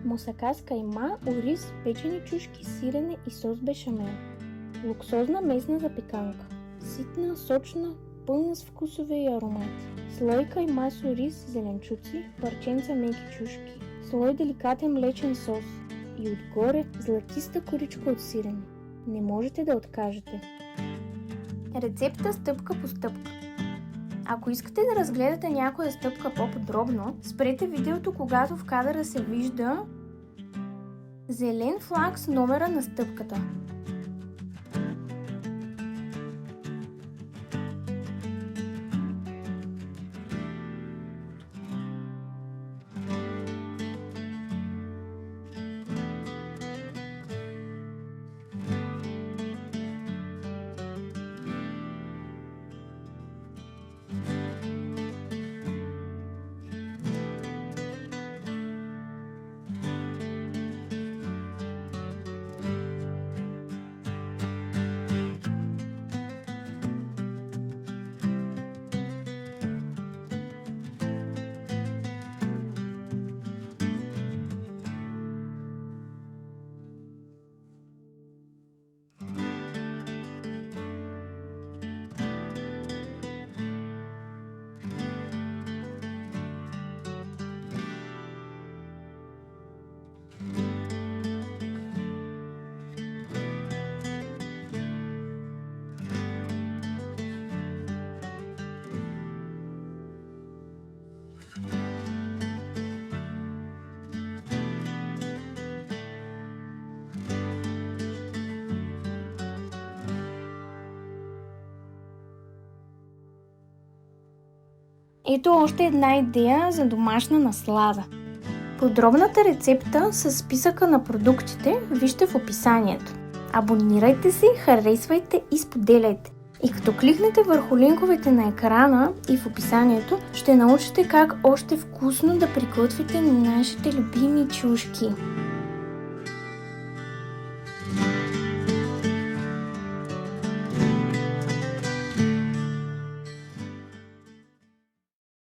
мусака с кайма, ориз, печени чушки, сирене и сос бешамел. Луксозна местна запеканка. Ситна, сочна, пълна с вкусове и аромати. Слой кайма с ориз, зеленчуци, парченца меки чушки. Слой деликатен млечен сос. И отгоре златиста коричка от сирене. Не можете да откажете. Рецепта стъпка по стъпка. Ако искате да разгледате някоя стъпка по-подробно, спрете видеото, когато в кадъра се вижда зелен флаг с номера на стъпката. Ето още една идея за домашна наслада. Подробната рецепта с списъка на продуктите вижте в описанието. Абонирайте се, харесвайте и споделяйте. И като кликнете върху линковете на екрана и в описанието, ще научите как още вкусно да приготвите нашите любими чушки.